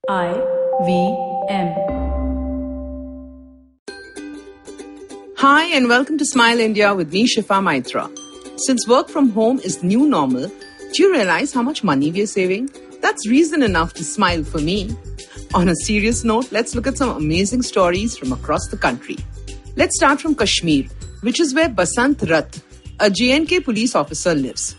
IVM. Hi and welcome to Smile India with me, Shifa. Since work from home is the new normal, do you realize how much money we are saving? That's reason enough to smile for me. On a serious note, let's look at some amazing stories from across the country. Let's start from Kashmir, which is where Basant Rath, a JNK police officer, lives.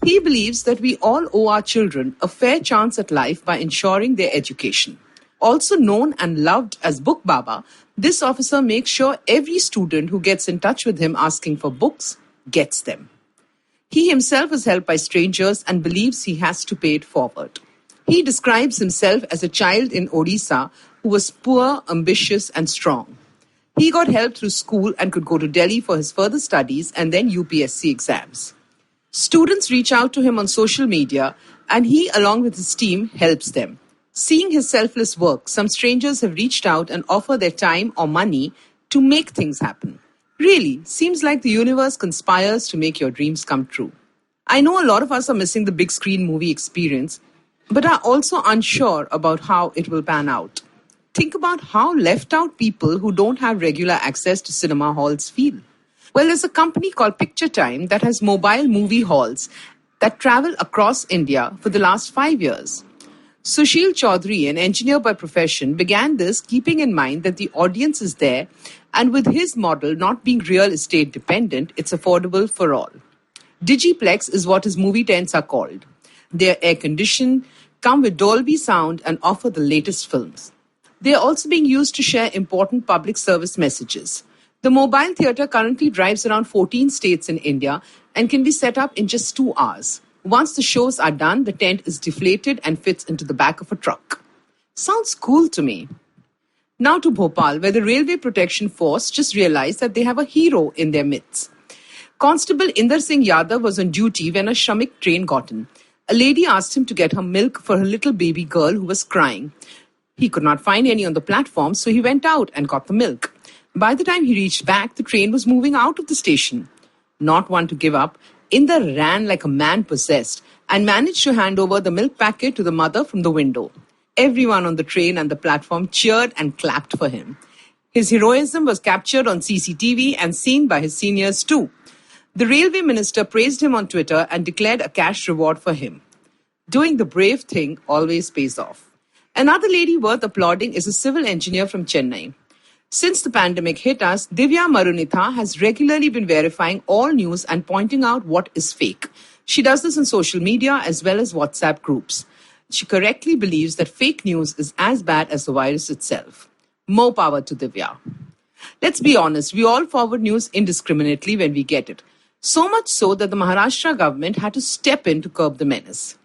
He believes that we all owe our children a fair chance at life by ensuring their education. Also known and loved as Book Baba, this officer makes sure every student who gets in touch with him asking for books gets them. He himself is helped by strangers and believes he has to pay it forward. He describes himself as a child in Odisha who was poor, ambitious and strong. He got help through school and could go to Delhi for his further studies and then UPSC exams. Students reach out to him on social media and he, along with his team, helps them. Seeing his selfless work, some strangers have reached out and offer their time or money to make things happen. Really, seems like the universe conspires to make your dreams come true. I know a lot of us are missing the big screen movie experience, but are also unsure about how it will pan out. Think about how left out people who don't have regular access to cinema halls feel. Well, there's a company called Picture Time that has mobile movie halls that travel across India for the last 5 years. Sushil Chaudhary, an engineer by profession, began this keeping in mind that the audience is there, and with his model not being real estate dependent, it's affordable for all. Digiplex is what his movie tents are called. They are air-conditioned, come with Dolby sound and offer the latest films. They are also being used to share important public service messages. The mobile theatre currently drives around 14 states in India and can be set up in just 2 hours. Once the shows are done, the tent is deflated and fits into the back of a truck. Sounds cool to me. Now to Bhopal, where the Railway Protection Force just realized that they have a hero in their midst. Constable Inder Singh Yadav was on duty when a Shramik train got in. A lady asked him to get her milk for her little baby girl who was crying. He could not find any on the platform, so he went out and got the milk. By the time he reached back, the train was moving out of the station. Not one to give up, Inder ran like a man possessed and managed to hand over the milk packet to the mother from the window. Everyone on the train and the platform cheered and clapped for him. His heroism was captured on CCTV and seen by his seniors too. The railway minister praised him on Twitter and declared a cash reward for him. Doing the brave thing always pays off. Another lady worth applauding is a civil engineer from Chennai. Since the pandemic hit us, Divya Marunitha has regularly been verifying all news and pointing out what is fake. She does this on social media as well as WhatsApp groups. She correctly believes that fake news is as bad as the virus itself. More power to Divya. Let's be honest, we all forward news indiscriminately when we get it. So much so that the Maharashtra government had to step in to curb the menace.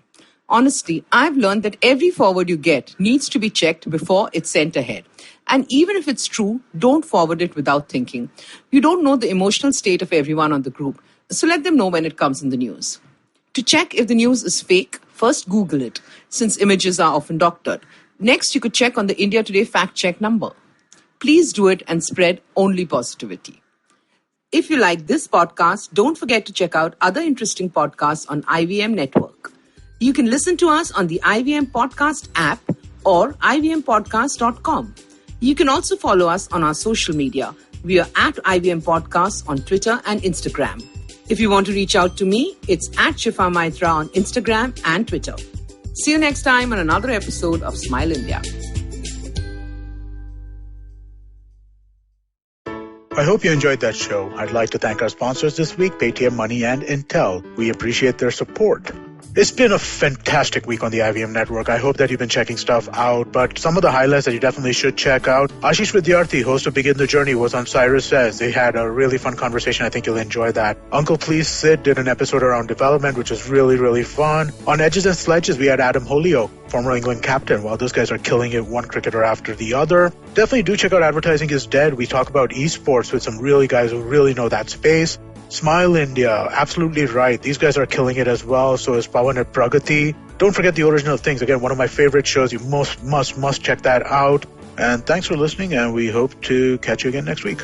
Honestly, I've learned that every forward you get needs to be checked before it's sent ahead. And even if it's true, don't forward it without thinking. You don't know the emotional state of everyone on the group, so let them know when it comes in the news. To check if the news is fake, first Google it, since images are often doctored. Next, you could check on the India Today fact check number. Please do it and spread only positivity. If you like this podcast, don't forget to check out other interesting podcasts on IVM Network. You can listen to us on the IVM Podcast app or ivmpodcast.com. You can also follow us on our social media. We are at IVM Podcasts on Twitter and Instagram. If you want to reach out to me, it's at Shifa Maitra on Instagram and Twitter. See you next time on another episode of Smile India. I hope you enjoyed that show. I'd like to thank our sponsors this week, Paytm Money and Intel. We appreciate their support. It's been a fantastic week on the IVM network. I hope that you've been checking stuff out, but some of the highlights that you definitely should check out. Ashish Vidyarthi, host of Begin the Journey, was on Cyrus Says. They had a really fun conversation. I think you'll enjoy that. Uncle Please Sid did an episode around development, which was really, really fun. On Edges and Sledges, we had Adam Holyoke, former England captain. Well, those guys are killing it, one cricketer after the other. Definitely do check out Advertising is Dead. We talk about esports with some really guys who really know that space. Smile India, absolutely right. These guys are killing it as well. So is Pawan at Pragati. Don't forget the Original Things. Again, one of my favorite shows. You must check that out. And thanks for listening, and we hope to catch you again next week.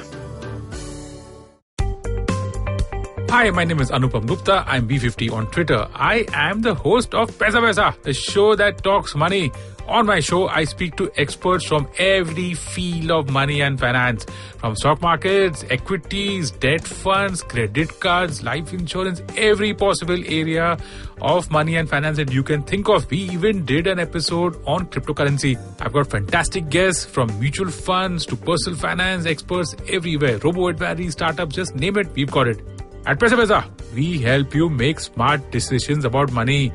Hi, my name is Anupam Gupta. I'm B50 on Twitter. I am the host of Paisa Paisa, the show that talks money. On my show, I speak to experts from every field of money and finance, from stock markets, equities, debt funds, credit cards, life insurance, every possible area of money and finance that you can think of. We even did an episode on cryptocurrency. I've got fantastic guests from mutual funds to personal finance experts everywhere. Robo-advisory, startups, just name it, we've got it. At Paisa Paisa, we help you make smart decisions about money.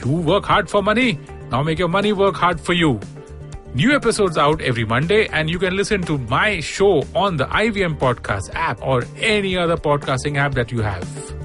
You work hard for money. Now make your money work hard for you. New episodes out every Monday, and you can listen to my show on the IVM Podcast app or any other podcasting app that you have.